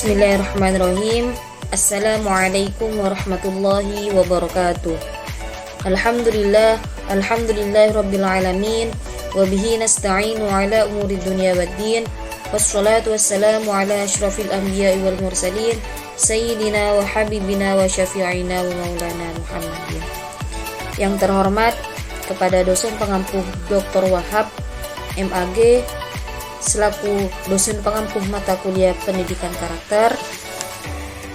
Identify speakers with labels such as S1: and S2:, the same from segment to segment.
S1: Bismillahirrahmanirrahim. Assalamualaikum warahmatullahi wabarakatuh. Alhamdulillah rabbil wabihi nasta'inu ala umuri dunya waddin. Wassalatu wassalamu ala asyrafil anbiya'i wal mursalin sayyidina wa habibina wa syafi'ina wa maulana Muhammadin. Yang terhormat kepada dosen pengampuh Dr. Wahab MAG selaku dosen pengampuh mata kuliah pendidikan karakter.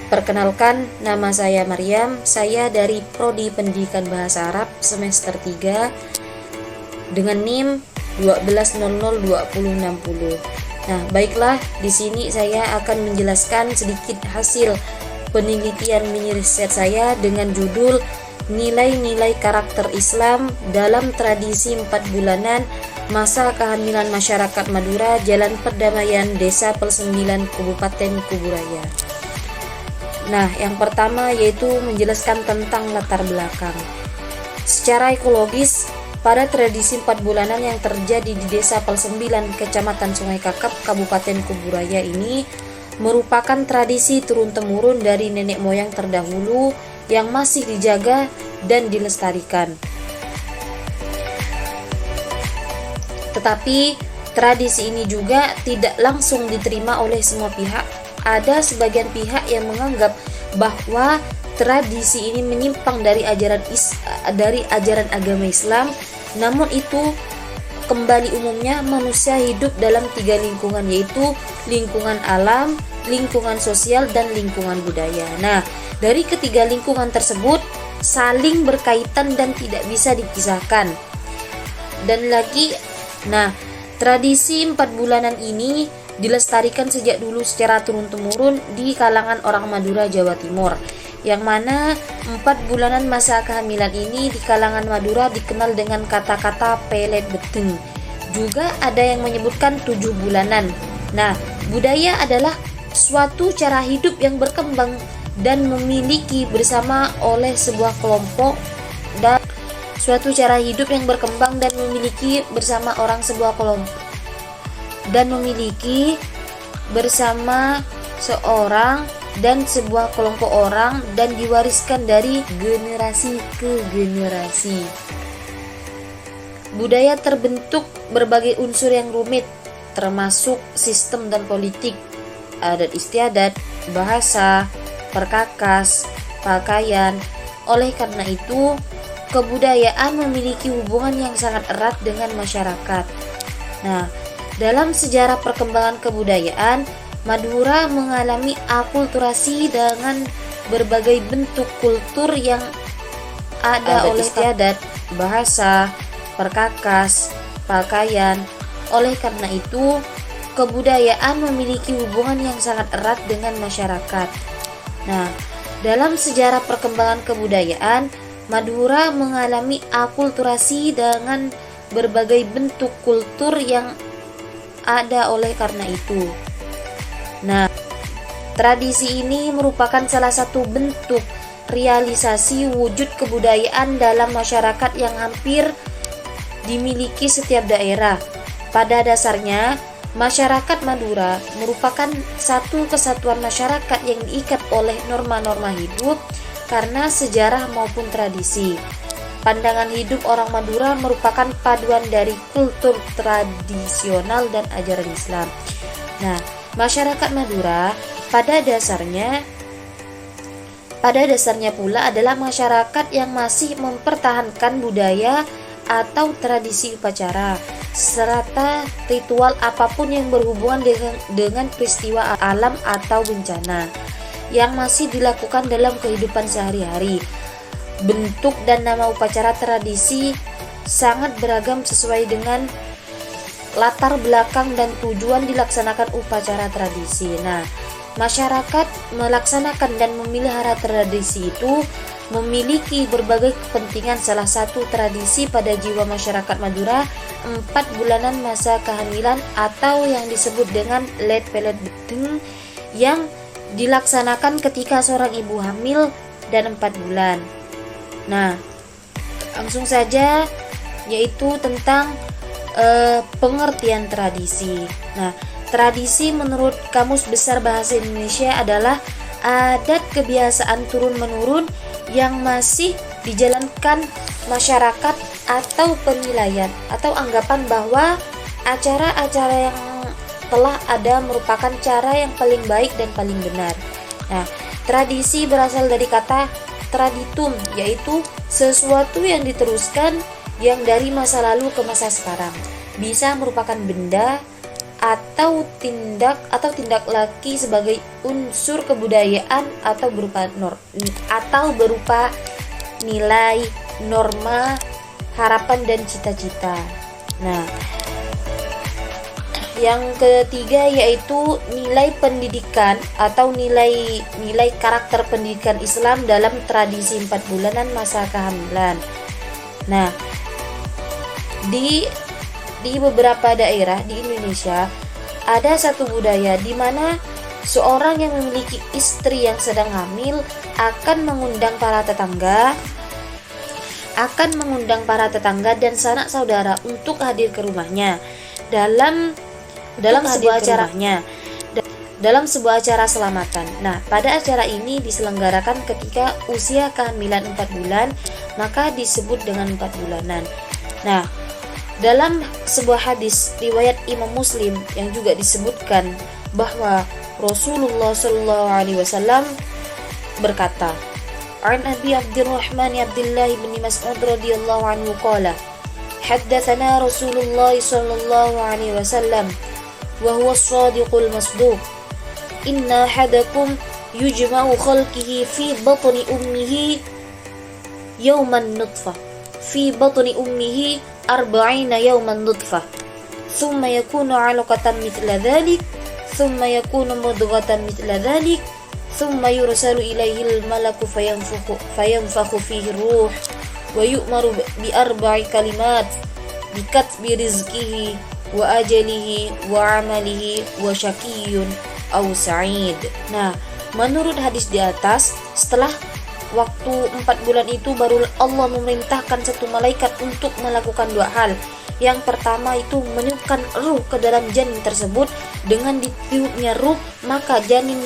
S1: Perkenalkan, nama saya Maryam, saya dari Prodi Pendidikan Bahasa Arab semester 3 dengan NIM 12002060. Nah, baiklah, di sini saya akan menjelaskan sedikit hasil penelitian mini riset saya dengan judul Nilai-nilai karakter Islam dalam tradisi 4 bulanan masa kehamilan masyarakat Madura, Jalan Perdamaian, Desa Pel9, Kabupaten Kuburaya. Nah, yang pertama yaitu menjelaskan tentang latar belakang. Secara ekologis, pada tradisi 4 bulanan yang terjadi di Desa Pel9, Kecamatan Sungai Kakap, Kabupaten Kuburaya ini merupakan tradisi turun-temurun dari nenek moyang terdahulu yang masih dijaga dan dilestarikan. Tetapi tradisi ini juga tidak langsung diterima oleh semua pihak. Ada sebagian pihak yang menganggap bahwa tradisi ini menyimpang dari ajaran agama Islam. Namun itu kembali umumnya manusia hidup dalam 3 lingkungan, yaitu lingkungan alam, lingkungan sosial, dan lingkungan budaya. Nah, dari ketiga lingkungan tersebut saling berkaitan dan tidak bisa dipisahkan. Dan lagi, tradisi 4 bulanan ini dilestarikan sejak dulu secara turun-temurun di kalangan orang Madura, Jawa Timur, yang mana 4 bulanan masa kehamilan ini di kalangan Madura dikenal dengan kata-kata pelet beteng. Juga ada yang menyebutkan 7 bulanan. Nah, budaya adalah suatu cara hidup yang berkembang dan memiliki bersama oleh sebuah kelompok, dan suatu cara hidup yang berkembang dan memiliki bersama orang sebuah kelompok dan memiliki bersama seorang dan sebuah kelompok orang dan diwariskan dari generasi ke generasi. Budaya terbentuk berbagai unsur yang rumit, termasuk sistem dan politik, adat istiadat, bahasa, perkakas, pakaian. Oleh karena itu, kebudayaan memiliki hubungan yang sangat erat dengan masyarakat. Nah, dalam sejarah perkembangan kebudayaan, Madura mengalami akulturasi dengan berbagai bentuk kultur yang ada oleh istiadat, bahasa, perkakas, pakaian. Oleh karena itu, kebudayaan memiliki hubungan yang sangat erat dengan masyarakat. Nah, dalam sejarah perkembangan kebudayaan, Madura mengalami akulturasi dengan berbagai bentuk kultur yang ada oleh karena itu. Nah, tradisi ini merupakan salah satu bentuk realisasi wujud kebudayaan dalam masyarakat yang hampir dimiliki setiap daerah. Pada dasarnya, masyarakat Madura merupakan satu kesatuan masyarakat yang diikat oleh norma-norma hidup karena sejarah maupun tradisi. Pandangan hidup orang Madura merupakan paduan dari kultur tradisional dan ajaran Islam. Nah, masyarakat Madura pada dasarnya pula adalah masyarakat yang masih mempertahankan budaya atau tradisi upacara serta ritual apapun yang berhubungan dengan peristiwa alam atau bencana yang masih dilakukan dalam kehidupan sehari-hari. Bentuk dan nama upacara tradisi sangat beragam sesuai dengan latar belakang dan tujuan dilaksanakan upacara tradisi. Nah, masyarakat melaksanakan dan memelihara tradisi itu memiliki berbagai kepentingan. Salah satu tradisi pada jiwa masyarakat Madura 4 bulanan masa kehamilan atau yang disebut dengan let pelet beteng yang dilaksanakan ketika seorang ibu hamil dan 4 bulan. Nah, langsung saja yaitu tentang pengertian tradisi. Nah, Tradisi menurut Kamus Besar Bahasa Indonesia adalah adat kebiasaan turun-menurun yang masih dijalankan masyarakat atau penilaian atau anggapan bahwa acara-acara yang telah ada merupakan cara yang paling baik dan paling benar. Nah, tradisi berasal dari kata traditum, yaitu sesuatu yang diteruskan yang dari masa lalu ke masa sekarang. Bisa merupakan benda atau tindak laki sebagai unsur kebudayaan atau berupa nilai, norma, harapan dan cita-cita. Nah, yang ketiga yaitu nilai pendidikan atau nilai karakter pendidikan Islam dalam tradisi 4 bulanan masa kehamilan. Nah, di beberapa daerah di Indonesia ada satu budaya di mana seorang yang memiliki istri yang sedang hamil akan mengundang para tetangga dan sanak saudara untuk hadir ke rumahnya dalam sebuah acara selamatan. Nah, pada acara ini diselenggarakan ketika usia kehamilan 4 bulan, maka disebut dengan 4 bulanan. Nah, dalam sebuah hadis riwayat Imam Muslim yang juga disebutkan bahwa Rasulullah Shallallahu Alaihi Wasallam berkata, "An Abi Abdurrahman Abdullah bin Mas'ud radhiyallahu anhu qala, haddatsana Rasulullah Shallallahu Alaihi Wasallam wa huwa as-shadiqul masduq, inna ahadakum yujma'u khalqihi fi batni ummihi yawman nutfah, fi batni ummihi 40 yawman nutfah, thumma yakunu 'alaqatan mithla dhalik, thumma yakunu mudghatan mithla dhalik, thumma yursalu ilaihi al-malaku fayanfakhu fihi ruh wa yu'maru bi 4 kalimat bi katbi rizqihi wa ajalihi wa amalihi wa syaqiyyun aw sa'id." Nah, menurut hadis di atas, setelah waktu 4 bulan itu baru Allah memerintahkan satu malaikat untuk melakukan 2 hal. Yang pertama itu meniupkan ruh ke dalam janin tersebut. Dengan ditiupnya ruh, maka janin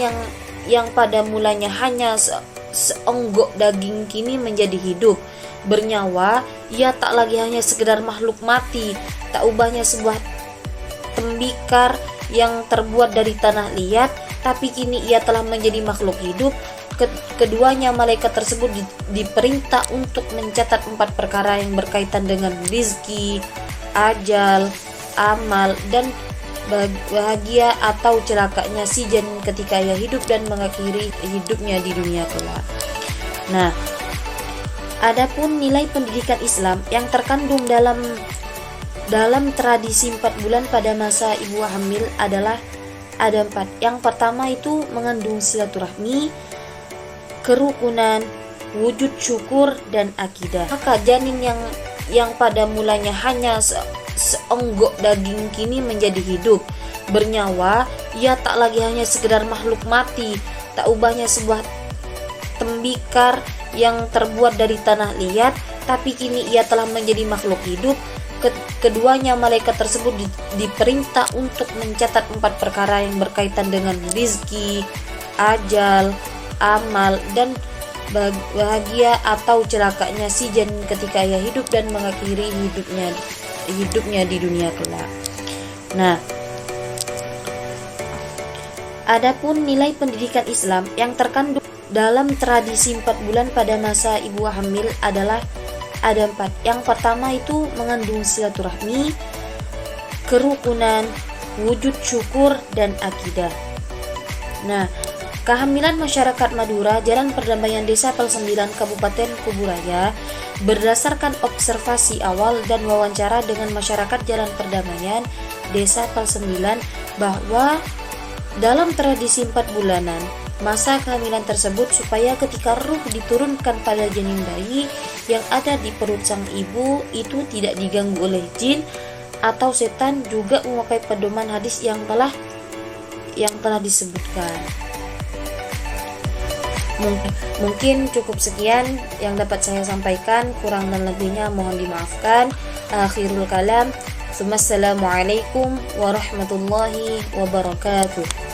S1: yang pada mulanya hanya seonggok daging kini menjadi hidup, bernyawa. Ia tak lagi hanya sekedar makhluk mati, tak ubahnya sebuah tembikar yang terbuat dari tanah liat, tapi kini ia telah menjadi makhluk hidup. Keduanya malaikat tersebut diperintah untuk mencatat 4 perkara yang berkaitan dengan rizki, ajal, amal, dan bahagia atau celakanya si janin ketika ia hidup dan mengakhiri hidupnya di dunia kelak. Nah, adapun nilai pendidikan Islam yang terkandung dalam tradisi 4 bulan pada masa ibu hamil adalah ada 4. Yang pertama itu mengandung silaturahmi, kerukunan, wujud syukur, dan akidah. Maka janin yang pada mulanya hanya seonggok daging kini menjadi hidup, bernyawa. Ia tak lagi hanya sekedar makhluk mati, tak ubahnya sebuah tembikar yang terbuat dari tanah liat, tapi kini ia telah menjadi makhluk hidup. Keduanya malaikat tersebut diperintah untuk mencatat 4 perkara yang berkaitan dengan rizki, ajal, amal, dan bahagia atau celakanya si janin ketika ia hidup dan mengakhiri hidupnya di dunia kelak. Nah, adapun nilai pendidikan Islam yang terkandung dalam tradisi 4 bulan pada masa ibu hamil adalah ada 4. Yang pertama itu mengandung silaturahmi, kerukunan, wujud syukur, dan akidah. Nah, kehamilan masyarakat Madura, Jalan Perdamaian Desa Pel 9, Kabupaten Kuburaya, berdasarkan observasi awal dan wawancara dengan masyarakat Jalan Perdamaian Desa Pel 9 bahwa dalam tradisi 4 bulanan masa kehamilan tersebut supaya ketika ruh diturunkan pada janin bayi yang ada di perut sang ibu itu tidak diganggu oleh jin atau setan, juga memakai pedoman hadis yang telah disebutkan. Mungkin cukup sekian yang dapat saya sampaikan, kurang dan lebihnya mohon dimaafkan. Akhirul kalam, Assalamualaikum warahmatullahi wabarakatuh.